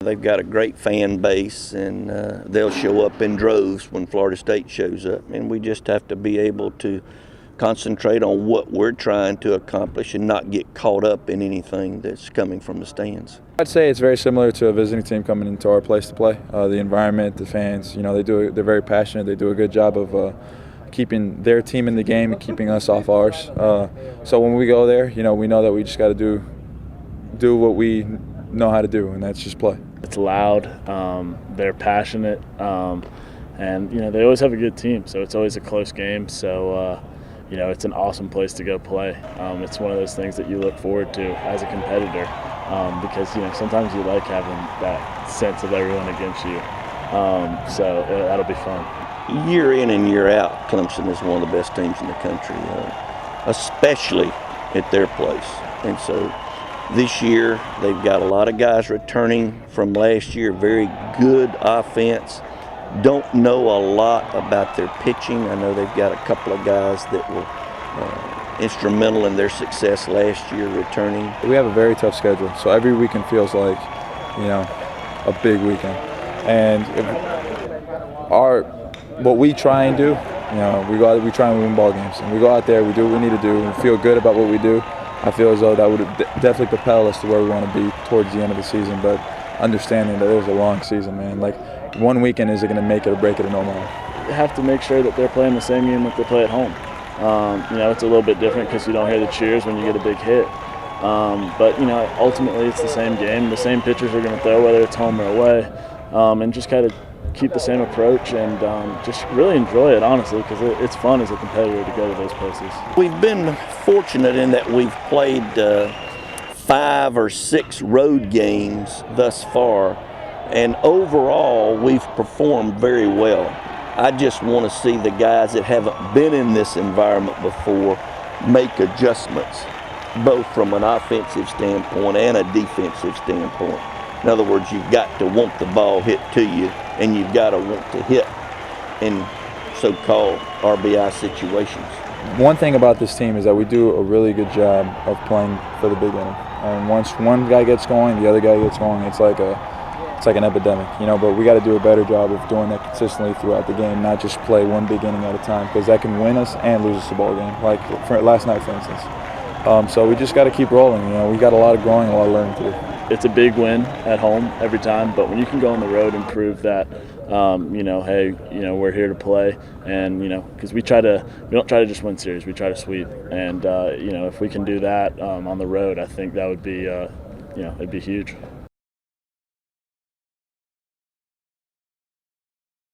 They've got a great fan base, and they'll show up in droves when Florida State shows up, and we just have to be able to concentrate on what we're trying to accomplish and not get caught up in anything that's coming from the stands. I'd say it's very similar to a visiting team coming into our place to play. The environment, the fans, they're very passionate. They do a good job of keeping their team in the game and keeping us off ours. So when we go there, we know that we just got to do what we know how to do, and that's just play. It's loud, they're passionate, and they always have a good team, so it's always a close game. So it's an awesome place to go play. It's one of those things that you look forward to as a competitor, because sometimes you like having that sense of everyone against you. So that'll be fun. Year in and year out, Clemson is one of the best teams in the country, especially at their place. And so this year, they've got a lot of guys returning from last year, very good offense. Don't know a lot about their pitching. I know they've got a couple of guys that were instrumental in their success last year returning. We have a very tough schedule, so every weekend feels like, a big weekend. And what we try and do, we try and win ball games. And we go out there, we do what we need to do, and feel good about what we do. I feel as though that would definitely propel us to where we want to be towards the end of the season, but understanding that there's a long season, man. Like, one weekend isn't going to make it or break it no matter. You have to make sure that they're playing the same game that they play at home. It's a little bit different because you don't hear the cheers when you get a big hit. But ultimately it's the same game. The same pitchers are going to throw whether it's home or away, and just kind of keep the same approach and just really enjoy it, honestly, because it's fun as a competitor to go to those places. We've been fortunate in that we've played 5 or 6 road games thus far, and overall we've performed very well. I just want to see the guys that haven't been in this environment before make adjustments, both from an offensive standpoint and a defensive standpoint. In other words, you've got to want the ball hit to you, and you've got to want to hit in so-called RBI situations. One thing about this team is that we do a really good job of playing for the big inning. And once one guy gets going, the other guy gets going. It's like an epidemic, But we got to do a better job of doing that consistently throughout the game, not just play one big inning at a time, because that can win us and lose us the ball game, like last night, for instance. So we just got to keep rolling. We got a lot of growing, a lot of learning to do. It's a big win at home every time, but when you can go on the road and prove that, hey, we're here to play, and because we don't try to just win series, we try to sweep, and if we can do that on the road, I think that would be, it'd be huge.